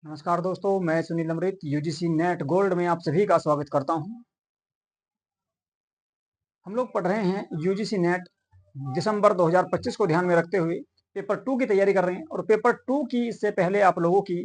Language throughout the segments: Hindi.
नमस्कार दोस्तों, मैं सुनील अमृत यूजीसी नेट गोल्ड में आप सभी का स्वागत करता हूं। हम लोग पढ़ रहे हैं यूजीसी नेट दिसंबर 2025 को ध्यान में रखते हुए पेपर 2 की तैयारी कर रहे हैं और पेपर 2 की इससे पहले आप लोगों की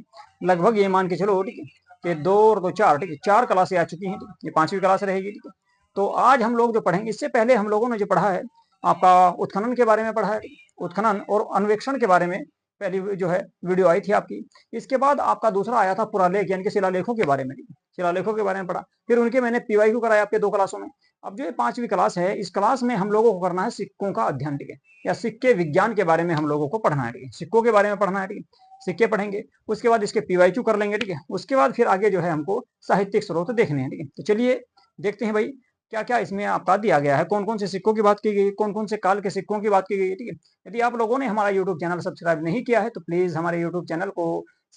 लगभग ये मान के चलो, ठीक है, कि 2 और 2 4, ठीक है, 4 क्लासें आ चुकी हैं, ठीक है, ये 5वीं क्लास रहेगी, ठीक है। तो आज हम लोग जो पढ़ेंगे, इससे पहले हम लोगों ने जो पढ़ा है आपका उत्खनन के बारे में पढ़ा है, उत्खनन और अन्वेक्षण के बारे में पहली जो है वीडियो आई थी आपकी। इसके बाद आपका दूसरा आया था पुरालेख यानी कि शिलालेखों के बारे में, शिलालेखों के बारे में पढ़ा। फिर उनके मैंने पीवाईक्यू कराया आपके 2 क्लासों में। अब जो ये 5वीं क्लास है, इस क्लास में हम लोगों को करना है सिक्कों का अध्ययन, ठीक है, या सिक्के विज्ञान के बारे में हम लोगों को पढ़ना है, ठीक है, सिक्कों के बारे में पढ़ना है, ठीक है, सिक्के पढ़ेंगे। उसके बाद इसके पीवाईक्यू कर लेंगे, ठीक है। उसके बाद फिर आगे जो है हमको साहित्यिक स्रोत देखने हैं, ठीक है। तो चलिए देखते हैं भाई क्या क्या इसमें आपका दिया गया है, कौन कौन से सिक्कों की बात की गई, कौन कौन से काल के सिक्कों की बात की गई है, ठीक है। यदि आप लोगों ने हमारा यूट्यूब चैनल सब्सक्राइब नहीं किया है तो प्लीज हमारे यूट्यूब चैनल को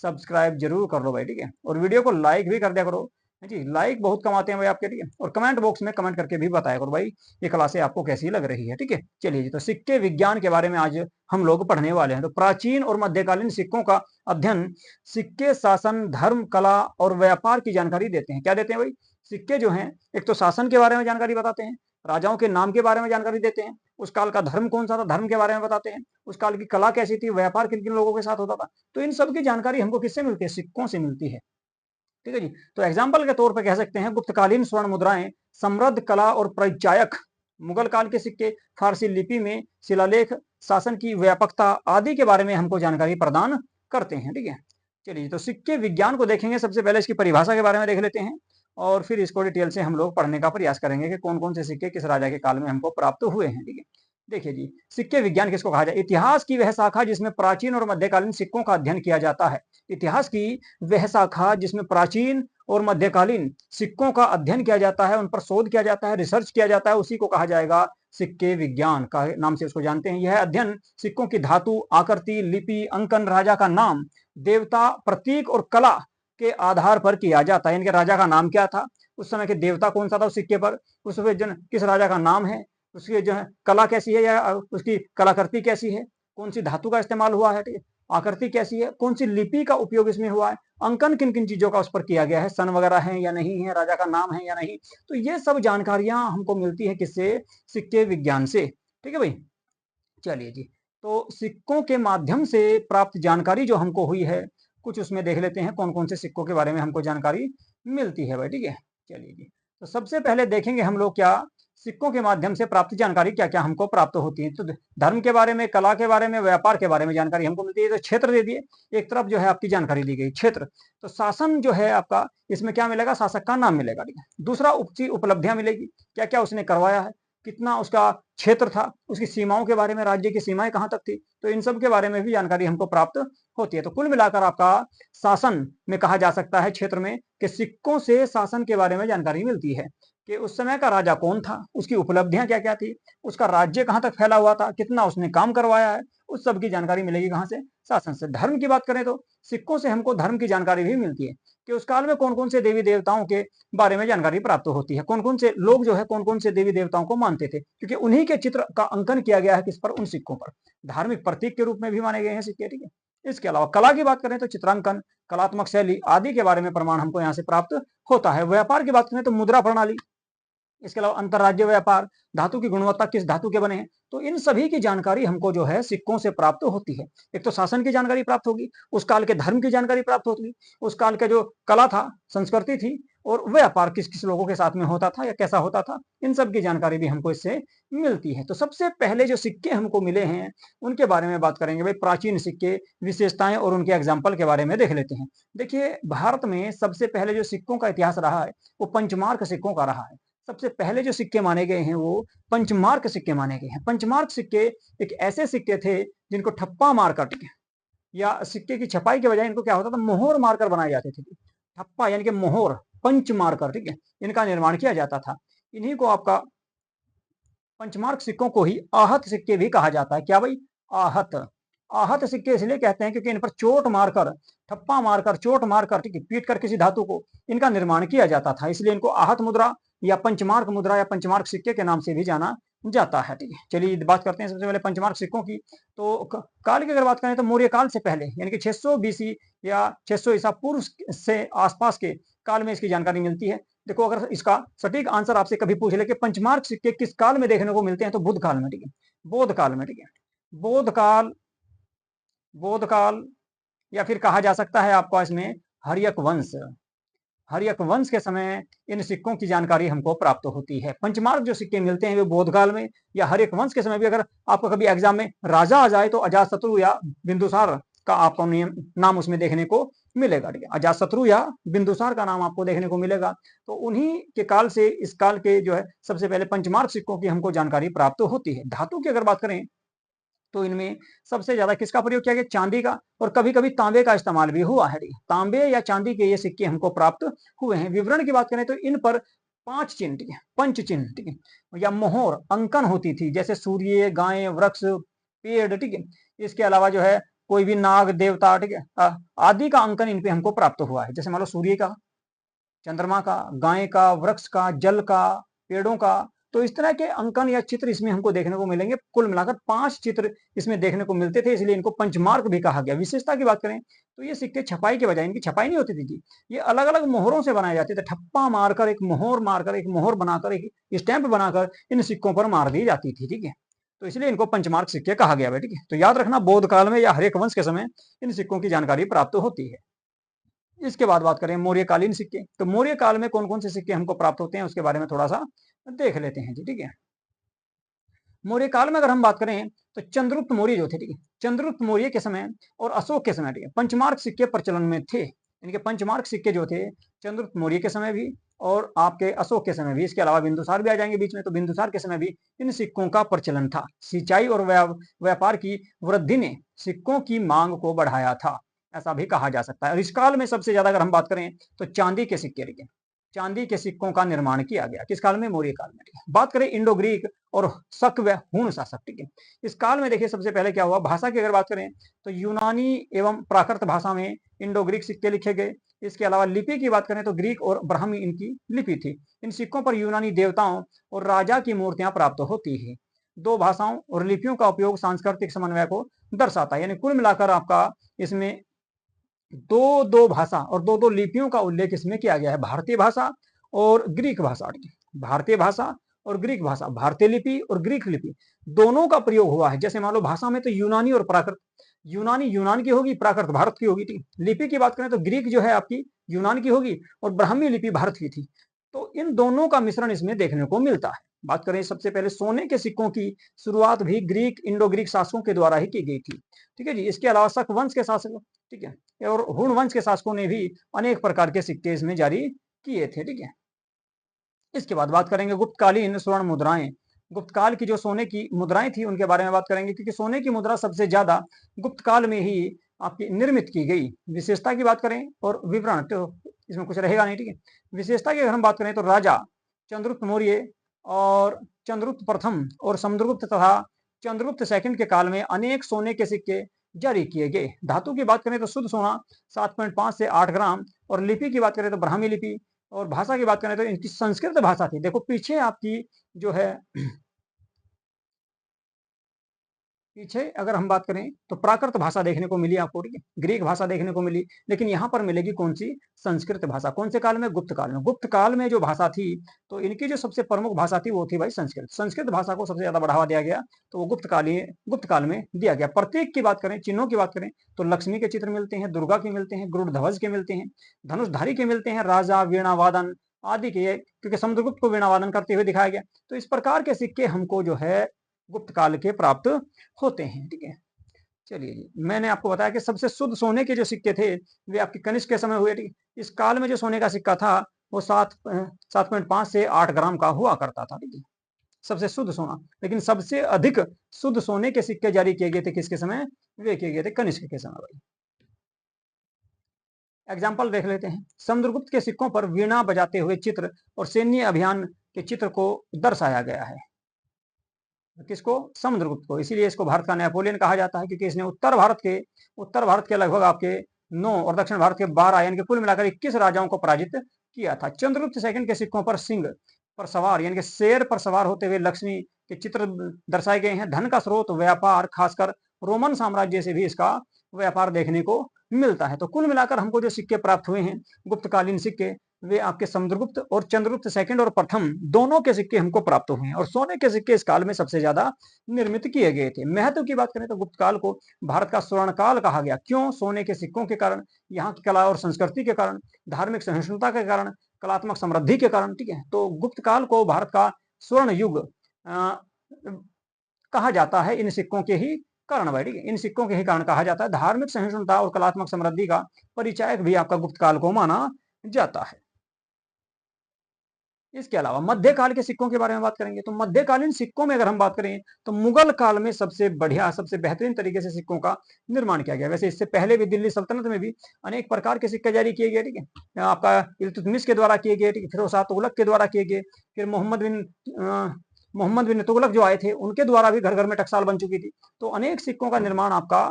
सब्सक्राइब जरूर कर लो भाई, ठीक है, और वीडियो को लाइक भी कर दिया करो जी। लाइक बहुत कमाते हैं भाई आपके, ठीक है, और कमेंट बॉक्स में कमेंट करके भी बताया करो भाई ये क्लासें आपको कैसी लग रही है, ठीक है। चलिए जी, तो सिक्के विज्ञान के बारे में आज हम लोग पढ़ने वाले हैं। तो प्राचीन और मध्यकालीन सिक्कों का अध्ययन सिक्के शासन, धर्म, कला और व्यापार की जानकारी देते हैं। क्या देते हैं भाई? सिक्के जो हैं, एक तो शासन के बारे में जानकारी बताते हैं, राजाओं के नाम के बारे में जानकारी देते हैं, उस काल का धर्म कौन सा था, धर्म के बारे में बताते हैं, उस काल की कला कैसी थी, व्यापार किन किन लोगों के साथ होता था। तो इन सब की जानकारी हमको किससे मिलती है? सिक्कों से मिलती है, ठीक है जी। तो एग्जाम्पल के तौर पर कह सकते हैं गुप्तकालीन स्वर्ण मुद्राएं, समृद्ध कला और परिचायक, मुगल काल के सिक्के, फारसी लिपि में शिलालेख, शासन की व्यापकता आदि के बारे में हमको जानकारी प्रदान करते हैं, ठीक है। चलिए, तो सिक्के विज्ञान को देखेंगे। सबसे पहले इसकी परिभाषा के बारे में देख लेते हैं और फिर इसको डिटेल से हम लोग पढ़ने का प्रयास करेंगे कि कौन कौन से सिक्के किस राजा के काल में हमको प्राप्त हुए हैं, ठीक है। देखिए जी, सिक्के विज्ञान किसको कहा जाए? इतिहास की वह शाखा जिसमें प्राचीन और मध्यकालीन सिक्कों का अध्ययन किया जाता है। इतिहास की वह शाखा जिसमें प्राचीन और मध्यकालीन सिक्कों का अध्ययन किया जाता है, उन पर शोध किया जाता है, रिसर्च किया जाता है, उसी को कहा जाएगा सिक्के विज्ञान का नाम से उसको जानते हैं। यह अध्ययन सिक्कों की धातु, आकृति, लिपि, अंकन, राजा का नाम, देवता, प्रतीक और कला के आधार पर किया जाता है। इनके राजा का नाम क्या था, उस समय के देवता कौन सा था उस सिक्के पर, उस किस राजा का नाम है, उसकी जो है कला कैसी है या उसकी कलाकृति कैसी है, कौन सी धातु का इस्तेमाल हुआ है, ठीक है, आकृति कैसी है, कौन सी लिपि का उपयोग इसमें हुआ है, अंकन किन किन चीजों का उस पर किया गया है, सन वगैरह है या नहीं है, राजा का नाम है या नहीं। तो ये सब जानकारियां हमको मिलती है किससे? सिक्के विज्ञान से, ठीक है भाई। चलिए जी, तो सिक्कों के माध्यम से प्राप्त जानकारी जो हमको हुई है, कुछ उसमें देख लेते हैं कौन कौन से सिक्कों के बारे में हमको जानकारी मिलती है भाई, ठीक है। चलिए जी, तो सबसे पहले देखेंगे हम लोग क्या सिक्कों के माध्यम से प्राप्त जानकारी क्या क्या हमको प्राप्त होती है। तो धर्म के बारे में, कला के बारे में, व्यापार के बारे में जानकारी हमको मिलती है। तो क्षेत्र दे दिए, एक तरफ जो है आपकी जानकारी दी गई क्षेत्र। तो शासन जो है आपका, इसमें क्या मिलेगा? शासक का नाम मिलेगा, ठीक है। दूसरा उपलब्धियां मिलेगी, क्या क्या उसने करवाया है, कितना उसका क्षेत्र था, उसकी सीमाओं के बारे में, राज्य की सीमाएं कहां तक थी, तो इन सब के बारे में भी जानकारी हमको प्राप्त होती है। तो कुल मिलाकर आपका शासन में कहा जा सकता है क्षेत्र में कि सिक्कों से शासन के बारे में जानकारी मिलती है कि उस समय का राजा कौन था, उसकी उपलब्धियां क्या क्या थी, उसका राज्य कहां तक फैला हुआ था, कितना उसने काम करवाया है, उस सब की जानकारी मिलेगी कहां से? शासन से। धर्म की बात करें तो सिक्कों से हमको धर्म की जानकारी भी मिलती है कि उस काल में कौन कौन से देवी देवताओं के बारे में जानकारी प्राप्त होती है, कौन कौन से लोग जो है कौन कौन से देवी देवताओं को मानते थे, क्योंकि उन्हीं के चित्र का अंकन किया गया है किस पर? उन सिक्कों पर। धार्मिक प्रतीक के रूप में भी माने गए हैं सिक्के, ठीक है। इसके अलावा कला की बात करें तो चित्रांकन, कलात्मक शैली आदि के बारे में प्रमाण हमको यहाँ से प्राप्त होता है। व्यापार की बात करें तो मुद्रा प्रणाली, इसके अलावा अंतरराज्य व्यापार, धातु की गुणवत्ता, किस धातु के बने हैं, तो इन सभी की जानकारी हमको जो है सिक्कों से प्राप्त होती है। एक तो शासन की जानकारी प्राप्त होगी, उस काल के धर्म की जानकारी प्राप्त होगी, उस काल का जो कला था, संस्कृति थी, और व्यापार किस किस लोगों के साथ में होता था या कैसा होता था, इन सब की जानकारी भी हमको इससे मिलती है। तो सबसे पहले जो सिक्के हमको मिले हैं उनके बारे में बात करेंगे भाई। प्राचीन सिक्के, विशेषताएं और उनके एग्जाम्पल के बारे में देख लेते हैं। देखिए, भारत में सबसे पहले जो सिक्कों का इतिहास रहा है वो पंचमार्क सिक्कों का रहा है। सबसे पहले जो सिक्के माने गए हैं वो पंचमार्क सिक्के माने गए हैं। पंचमार्क सिक्के एक ऐसे सिक्के थे जिनको ठप्पा मारकर, ठीक है, या सिक्के की छपाई के बजाय इनको क्या होता था, मोहर मारकर बनाए जाते थे। ठप्पा यानी कि मोहर, पंच मारकर, ठीक है, इनका निर्माण किया जाता था। इन्हीं को आपका पंचमार्क सिक्कों को ही आहत सिक्के भी कहा जाता है। क्या भाई? आहत। आहत सिक्के इसलिए कहते हैं क्योंकि इन पर चोट मारकर, ठप्पा मारकर, चोट मारकर, ठीक है, पीट कर किसी धातु को इनका निर्माण किया जाता था, इसलिए इनको आहत मुद्रा या पंचमार्क मुद्रा या पंचमार्क सिक्के के नाम से भी जाना जाता है। ठीक है, चलिए बात करते हैं सबसे पहले पंचमार्क सिक्कों की। तो काल की अगर बात करें तो मौर्य काल से पहले यानी कि 600 बीसी या 600 ईसा पूर्व से आसपास के काल में इसकी जानकारी मिलती है। देखो, अगर इसका सटीक आंसर आपसे कभी पूछ ले कि पंचमार्क सिक्के किस काल में देखने को मिलते हैं, तो बुद्ध काल में। ठीक है, बौद्ध काल में। ठीक है, बौद्ध काल, बौद्ध काल, या फिर कहा जा सकता है आपको इसमें हर्यक वंश, हर्यक वंश के समय इन सिक्कों की जानकारी हमको प्राप्त होती है। पंचमार्क जो सिक्के मिलते हैं वे बौद्ध काल में या हर्यक वंश के समय भी। अगर आपको कभी एग्जाम में राजा आ जाए तो अजातशत्रु या बिंदुसार का आपको नाम उसमें देखने को मिलेगा। ठीक है, अजातशत्रु या बिंदुसार का नाम आपको देखने को मिलेगा। तो उन्हीं के काल से इस काल के जो है सबसे पहले पंचमार्क सिक्कों की हमको जानकारी प्राप्त होती है। धातु की अगर बात करें तो इनमें सबसे ज्यादा किसका प्रयोग किया गया? चांदी का, और कभी कभी तांबे का इस्तेमाल भी हुआ है। तांबे या चांदी के ये सिक्के हमको प्राप्त हुए हैं। विवरण की बात करें तो इन पर 5 चिन्ह, ठीक है, पंच चिन्ह, ठीक है, या मोहर अंकन होती थी, जैसे सूर्य, गाय, वृक्ष, पेड़, ठीक है। इसके अलावा जो है कोई भी नाग देवता, ठीक है, आदि का अंकन इन पे हमको प्राप्त हुआ है। जैसे मान लो सूर्य का, चंद्रमा का, गाय का, वृक्ष का, जल का, पेड़ों का। तो इस तरह के अंकन या चित्र इसमें हमको देखने को मिलेंगे। कुल मिलाकर 5 चित्र इसमें देखने को मिलते थे, इसलिए इनको पंचमार्क भी कहा गया। विशेषता की बात करें तो ये सिक्के छपाई के बजाय, इनकी छपाई नहीं होती थी जी, ये अलग अलग मोहरों से बनाए जाते थे। ठप्पा मारकर, एक मोहर मारकर, एक मोहर बनाकर, एक स्टैंप बनाकर इन सिक्कों पर मार दी जाती थी। ठीक है, तो इसलिए इनको पंचमार्क सिक्के कहा गया है। ठीक है, तो याद रखना, बौद्ध काल में या हर्यक वंश के समय इन सिक्कों की जानकारी प्राप्त होती है। इसके बाद बात करें मौर्यकालीन सिक्के। तो मौर्य काल में कौन कौन से सिक्के हमको प्राप्त होते हैं उसके बारे में थोड़ा सा देख लेते हैं जी। ठीक है, मौर्य काल में अगर हम बात करें तो चंद्रगुप्त मौर्य जो थे, ठीक है, चंद्रगुप्त मौर्य के समय और अशोक के समय, ठीक है, पंचमार्क सिक्के प्रचलन में थे। इनके पंचमार्क सिक्के जो थे चंद्रगुप्त मौर्य के समय भी और आपके अशोक के समय भी। इसके अलावा बिंदुसार भी आ जाएंगे बीच में, तो बिंदुसार के समय भी इन सिक्कों का प्रचलन था। सिंचाई और व्यापार की वृद्धि ने सिक्कों की मांग को बढ़ाया था, ऐसा भी कहा जा सकता है। और इस काल में सबसे ज्यादा अगर हम बात करें तो चांदी के सिक्के, ठीक है, चांदी के सिक्कों का निर्माण किया गया। किस काल में? मौर्य काल में। बात करें इंडो ग्रीक और शक व हूण शासक, ठीक है, इस काल में देखिए सबसे पहले क्या हुआ। भाषा की अगर बात करें तो यूनानी एवं प्राकृत भाषा में इंडो ग्रीक सिक्के लिखे गए। इसके अलावा लिपि की बात करें तो ग्रीक और ब्राह्मी इनकी लिपि थी। इन सिक्कों पर यूनानी देवताओं और राजा की मूर्तियां प्राप्त होती है। 2 भाषाओं और लिपियों का उपयोग सांस्कृतिक समन्वय को दर्शाता है। यानी कुल मिलाकर आपका इसमें दो दो भाषा और दो दो लिपियों का उल्लेख इसमें किया गया है। भारतीय भाषा और ग्रीक भाषा, भारतीय भाषा और ग्रीक भाषा, भारतीय लिपि और ग्रीक लिपि दोनों का प्रयोग हुआ है। जैसे मान लो भाषा में तो यूनानी और प्राकृत, यूनानी यूनान की होगी, प्राकृत भारत की होगी। ठीक, लिपि की बात करें तो ग्रीक जो है आपकी यूनान की होगी और ब्राह्मी लिपि भारत की थी। तो इन दोनों का मिश्रण इसमें देखने को मिलता है। बात करें सबसे पहले सोने के सिक्कों की शुरुआत भी ग्रीक, इंडो ग्रीक शासकों के द्वारा ही की गई थी। ठीक है जी, इसके अलावा शक वंश के शासक, ठीक है, और हुण वंश के शासकों ने भी अनेक प्रकार के सिक्के इसमें जारी किए थे। ठीक है, इसके बाद बात करेंगे गुप्तकालीन स्वर्ण मुद्राएं। गुप्तकाल की जो सोने की मुद्राएं थी उनके बारे में बात करेंगे, क्योंकि सोने की मुद्रा सबसे ज्यादा गुप्त काल में ही आपकी निर्मित की गई। विशेषता की बात करें और विवरण तो इसमें कुछ रहेगा नहीं। ठीक है, विशेषता की अगर हम बात करें तो राजा चंद्रगुप्त मौर्य और चंद्रगुप्त प्रथम और समुद्रगुप्त तथा चंद्रगुप्त सेकंड के काल में अनेक सोने के सिक्के जारी किए गए। धातु की बात करें तो शुद्ध सोना 7.5 से 8 ग्राम, और लिपि की बात करें तो ब्राह्मी लिपि, और भाषा की बात करें तो इनकी संस्कृत भाषा थी। देखो पीछे आपकी जो है पीछे अगर हम बात करें तो प्राकृत भाषा देखने को मिली आपको, ठीक है, ग्रीक भाषा देखने को मिली, लेकिन यहाँ पर मिलेगी कौन सी? संस्कृत भाषा। कौन से काल में? गुप्त काल में। गुप्त काल में जो भाषा थी तो इनकी जो सबसे प्रमुख भाषा थी वो थी भाई संस्कृत। संस्कृत भाषा को सबसे ज्यादा बढ़ावा दिया गया, तो वो गुप्त काल में दिया गया। प्रतीक की बात करें, चिन्हों की बात करें तो लक्ष्मी के चित्र मिलते हैं, दुर्गा के मिलते हैं, गरुड़ ध्वज के मिलते हैं, धनुषधारी के मिलते हैं, राजा, वीणा वादन आदि के, क्योंकि समुद्रगुप्त को वीणा वादन करते हुए दिखाया गया। तो इस प्रकार के सिक्के हमको जो है गुप्त काल के प्राप्त होते हैं। ठीक है, चलिए जी, मैंने आपको बताया कि सबसे शुद्ध सोने के जो सिक्के थे वे आपके कनिष्क के समय हुए। ठीक, इस काल में जो सोने का सिक्का था वो 7.5 से 8 ग्राम का हुआ करता था। ठीक है, सबसे शुद्ध सोना। लेकिन सबसे अधिक शुद्ध सोने के सिक्के जारी किए गए थे किसके समय? वे किए गए थे कनिष्क के समय। भाई एग्जाम्पल देख लेते हैं। समुद्रगुप्त के सिक्कों पर वीणा बजाते हुए चित्र और सैन्य अभियान के चित्र को दर्शाया गया है। किसको? समुद्रगुप्त को। इसीलिए इसको भारत का नेपोलियन कहा जाता है, क्योंकि इसने उत्तर भारत के लगभग आपके 9 और दक्षिण भारत के 12 यानी कि कुल मिलाकर 21 राजाओं को पराजित किया था। चंद्रगुप्त सेकंड के सिक्कों पर सिंह पर सवार यानी कि शेर पर सवार होते हुए लक्ष्मी के चित्र दर्शाए गए हैं। धन का स्रोत व्यापार, खासकर रोमन साम्राज्य से भी इसका व्यापार देखने को मिलता है। तो कुल मिलाकर हमको जो सिक्के प्राप्त हुए हैं गुप्तकालीन सिक्के, वे आपके समुद्रगुप्त और चंद्रगुप्त सेकंड और प्रथम दोनों के सिक्के हमको प्राप्त हुए हैं। और सोने के सिक्के इस काल में सबसे ज्यादा निर्मित किए गए थे। महत्व की बात करें तो गुप्त काल को भारत का स्वर्ण काल कहा गया। क्यों? सोने के सिक्कों के कारण, यहाँ की कला और संस्कृति के कारण, धार्मिक सहिष्णुता के कारण, कलात्मक समृद्धि के कारण। ठीक है, तो गुप्त काल को भारत का स्वर्ण युग कहा जाता है इन सिक्कों के ही कारण भाई। ठीक है, इन सिक्कों के ही कारण कहा जाता है। धार्मिक सहिष्णुता और कलात्मक समृद्धि का परिचायक भी आपका गुप्त काल को माना जाता है। इसके अलावा मध्यकाल के सिक्कों के बारे में बात करेंगे तो मध्यकालीन सिक्कों में अगर हम बात करें तो मुगल काल में सबसे बढ़िया, सबसे बेहतरीन तरीके से सिक्कों का निर्माण किया गया। वैसे इससे पहले भी दिल्ली सल्तनत में भी अनेक प्रकार के सिक्के जारी किए गए। ठीक है, आपका इल्तुतमिश के द्वारा किए गए, ठीक है, फिरोज शाह तुगलक के द्वारा किए गए, फिर मोहम्मद बिन तुगलक जो आए थे उनके द्वारा भी घर घर में टकसाल बन चुकी थी। तो अनेक सिक्कों का निर्माण आपका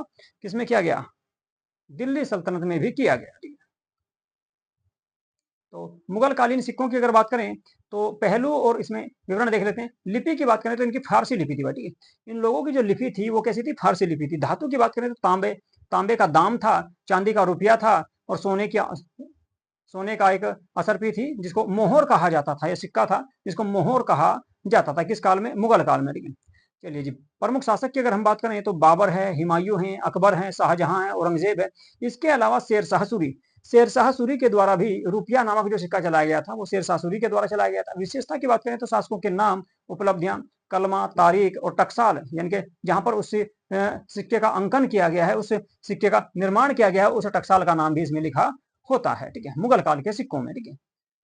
किसमें किया गया? दिल्ली सल्तनत में भी किया गया। ठीक है, तो मुगल कालीन सिक्कों की अगर बात करें तो पहलू और इसमें विवरण देख लेते हैं। लिपि की बात करें तो इनकी फारसी लिपि थी। ठीक है, इन लोगों की जो लिपि थी वो कैसी थी? फारसी लिपि थी। धातु की बात करें तो तांबे का दाम था, चांदी का रुपया था, और सोने का एक असरपी थी जिसको मोहर कहा जाता था। यह सिक्का था जिसको मोहर कहा जाता था। किस काल में? मुगल काल में। ठीक है, चलिए जी, प्रमुख शासक की अगर हम बात करें तो बाबर है, हुमायूं है, अकबर है, शाहजहां है, औरंगजेब है। इसके अलावा शेरशाह सूरी के द्वारा भी रुपया नामक जो सिक्का चलाया गया था वो शेरशाह सूरी के द्वारा चलाया गया था। विशेषता की बात करें तो शासकों के नाम, उपलब्धियां, कलमा, तारीख और टकसाल, यानी कि जहां पर उस सिक्के का अंकन किया गया है, उस सिक्के का निर्माण किया गया है, उस टकसाल का नाम भी इसमें लिखा होता है। ठीक है, मुगल काल के सिक्कों में। ठीक है,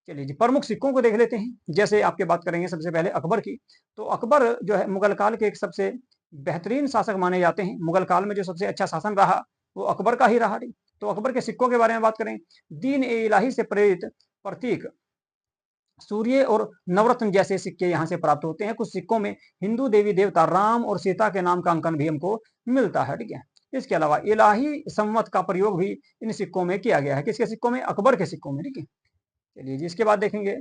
चलिए जी, प्रमुख सिक्कों को देख लेते हैं। जैसे आपके बात करेंगे सबसे पहले अकबर की, तो अकबर जो है मुगल काल के एक सबसे बेहतरीन शासक माने जाते हैं। मुगल काल में जो सबसे अच्छा शासन रहा वो अकबर का ही रहा। तो अकबर के सिक्कों के बारे में बात करें, दीन ए इलाही से प्रेरित प्रतीक, सूर्य और नवरत्न जैसे सिक्के यहाँ से प्राप्त होते हैं। कुछ सिक्कों में हिंदू देवी देवता राम और सीता के नाम का अंकन भी हमको मिलता है। ठीक है, इसके अलावा इलाही संवत का प्रयोग भी इन सिक्कों में किया गया है। किसके सिक्कों में? अकबर के सिक्कों में। ठीक है, चलिए जी, इसके बाद देखेंगे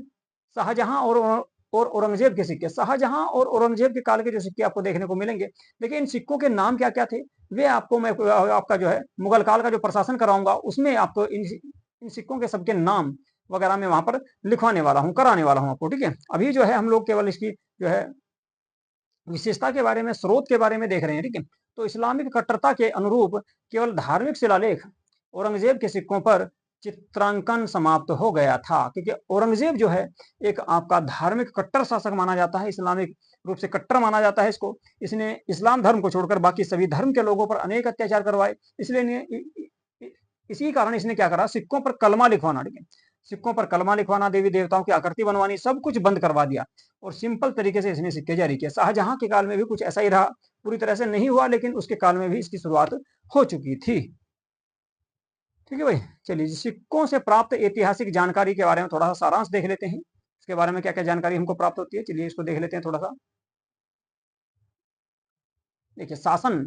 शाहजहां और औरंगजेब के सिक्के। शाहजहां और औरंगजेब के काल के जो सिक्के आपको देखने को मिलेंगे, देखिए इन सिक्कों के नाम क्या क्या थे वे आपको मैं आपका जो है मुगल काल का जो प्रशासन कराऊंगा उसमें आपको इन सिक्कों के सबके नाम वगैरह में वहां पर लिखवाने वाला हूँ, कराने वाला हूँ आपको। ठीक है, अभी जो है हम लोग केवल इसकी जो है विशेषता के बारे में, स्रोत के बारे में देख रहे हैं। ठीक है, तो इस्लामिक कट्टरता के अनुरूप केवल धार्मिक शिलालेख औरंगजेब के सिक्कों पर चित्रांकन समाप्त हो गया था, क्योंकि औरंगजेब जो है एक आपका धार्मिक कट्टर शासक माना जाता है, इस्लामिक रूप से कट्टर माना जाता है इसको। इसने इस्लाम धर्म को छोड़कर बाकी सभी धर्म के लोगों पर अनेक अत्याचार करवाए। इसलिए इसी कारण इसने क्या करा, सिक्कों पर कलमा लिखवाना, ठीक है, सिक्कों पर कलमा लिखवाना, देवी देवताओं की आकृति बनवानी, सब कुछ बंद करवा दिया और सिंपल तरीके से इसने सिक्के जारी किए। शाहजहां के काल में भी कुछ ऐसा ही रहा, पूरी तरह से नहीं हुआ लेकिन उसके काल में भी इसकी शुरुआत हो चुकी थी। ठीक है भाई, चलिए सिक्कों से प्राप्त ऐतिहासिक जानकारी के बारे में थोड़ा सा सारांश देख लेते हैं। इसके बारे में क्या क्या जानकारी हमको प्राप्त होती है, चलिए इसको देख लेते हैं थोड़ा सा। देखिए शासन,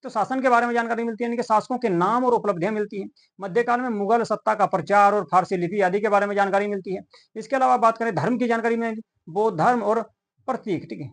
तो शासन के बारे में जानकारी मिलती है, यानी कि शासकों के नाम और उपलब्धियां मिलती हैं। मध्यकाल में मुगल सत्ता का प्रचार और फारसी लिपि आदि के बारे में जानकारी मिलती है। इसके अलावा बात करें धर्म की जानकारी में, बौद्ध धर्म और प्रतीक, ठीक है,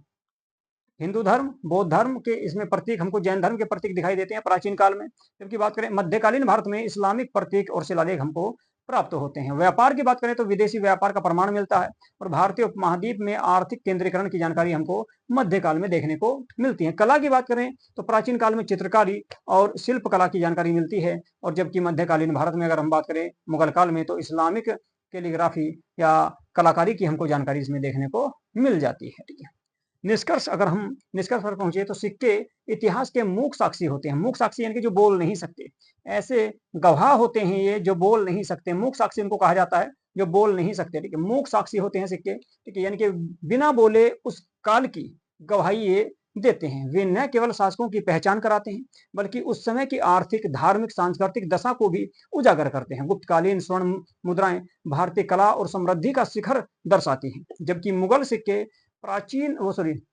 हिंदू धर्म, बौद्ध धर्म के इसमें प्रतीक हमको जैन धर्म के प्रतीक दिखाई देते हैं प्राचीन काल में। जबकि बात करें मध्यकालीन भारत में इस्लामिक प्रतीक और शिलालेख हमको प्राप्त होते हैं। व्यापार की बात करें तो विदेशी व्यापार का प्रमाण मिलता है और भारतीय उपमहाद्वीप में आर्थिक केंद्रीकरण की जानकारी हमको मध्यकाल में देखने को मिलती है। कला की बात करें तो प्राचीन काल में चित्रकारी और शिल्प कला की जानकारी मिलती है, और जबकि मध्यकालीन भारत में अगर हम बात करें मुगल काल में तो इस्लामिक कैलीग्राफी या कलाकारी की हमको जानकारी इसमें देखने को मिल जाती है। ठीक है, निष्कर्ष, अगर हम निष्कर्ष पर पहुंचे तो सिक्के इतिहास के मूक साक्षी होते हैं। मूक साक्षी यानी कि जो बोल नहीं सकते, ऐसे गवाह होते हैं ये जो बोल नहीं सकते। मूक साक्षी उनको कहा जाता है जो बोल नहीं सकते। ठीक है, मूक साक्षी होते हैं सिक्के, ठीक है, यानी कि बिना बोले उस काल की गवाही ये देते हैं। वे न केवल शासकों की पहचान कराते हैं बल्कि उस समय की आर्थिक, धार्मिक, सांस्कृतिक दशा को भी उजागर करते हैं। गुप्तकालीन स्वर्ण मुद्राएं भारतीय कला और समृद्धि का शिखर दर्शाती हैं, जबकि मुगल सिक्के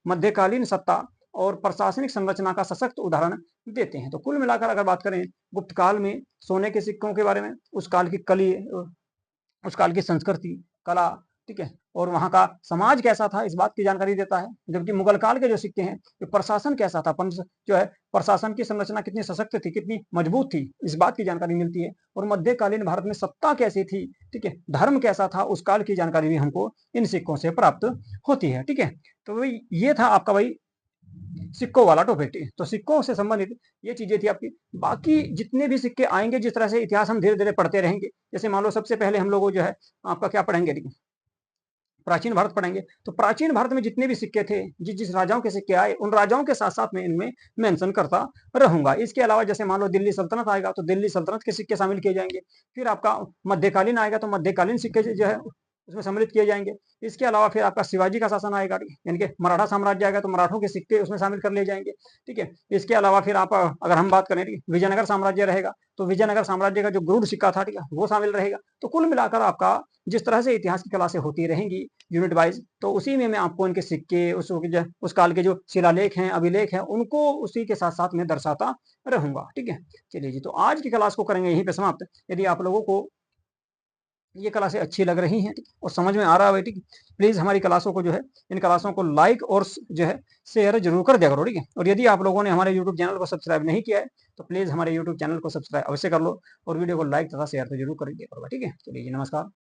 मध्यकालीन सत्ता और प्रशासनिक संरचना का सशक्त उदाहरण देते हैं। तो कुल मिलाकर अगर बात करें गुप्त काल में सोने के सिक्कों के बारे में, उस काल की संस्कृति, कला, ठीक है, और वहाँ का समाज कैसा था इस बात की जानकारी देता है। जबकि मुगल काल के जो सिक्के हैं, तो प्रशासन कैसा था, जो है प्रशासन की संरचना कितनी सशक्त थी, कितनी मजबूत थी, इस बात की जानकारी मिलती है। और मध्यकालीन भारत में सत्ता कैसी थी, ठीक है, धर्म कैसा था, उस काल की जानकारी भी हमको इन सिक्कों से प्राप्त होती है। ठीक है, तो भाई ये था आपका भाई सिक्कों वाला टॉपिक। तो सिक्कों से संबंधित ये चीजें थी आपकी। बाकी जितने भी सिक्के आएंगे, जिस तरह से इतिहास हम धीरे धीरे पढ़ते रहेंगे, जैसे मान लो सबसे पहले हम लोग जो है आपका क्या पढ़ेंगे, ठीक है, प्राचीन भारत पढ़ेंगे। तो प्राचीन भारत में जितने भी सिक्के थे, जिस जिस राजाओं के सिक्के आए, उन राजाओं के साथ साथ में इनमें मेंशन करता रहूंगा। इसके अलावा जैसे मान लो दिल्ली सल्तनत आएगा तो दिल्ली सल्तनत के सिक्के शामिल किए जाएंगे। फिर आपका मध्यकालीन आएगा तो मध्यकालीन सिक्के जो है उसमें सम्मिलित किए जाएंगे। इसके अलावा फिर आपका शिवाजी का शासन आएगा, यानी कि मराठा साम्राज्य आएगा तो मराठों के सिक्के उसमें शामिल कर लिए जाएंगे। ठीक है, इसके अलावा फिर आप अगर हम बात करें, विजयनगर साम्राज्य रहेगा तो विजयनगर साम्राज्य का जो गरुड़ सिक्का था, ठीक है, वो शामिल रहेगा। तो कुल मिलाकर आपका जिस तरह से इतिहास की क्लासें होती रहेंगी यूनिट वाइज, तो उसी में मैं आपको इनके सिक्के, उस काल के जो शिलालेख हैं, अभिलेख हैं, उनको उसी के साथ साथ में दर्शाता रहूंगा। ठीक है, चलिए जी, तो आज की क्लास को करेंगे यहीं पे समाप्त। यदि आप लोगों को ये क्लासें अच्छी लग रही हैं और समझ में आ रहा है, ठीक, प्लीज हमारी क्लासों को जो है, इन क्लासों को लाइक और जो है शेयर जरूर कर दिया करो। ठीक है, और यदि आप लोगों ने हमारे यूट्यूब चैनल को सब्सक्राइब नहीं किया है तो प्लीज हमारे यूट्यूब चैनल को सब्सक्राइब अवश्य कर लो और वीडियो को लाइक तथा शेयर तो जरूर कर दिया करो। ठीक है, चलिए जी, नमस्कार।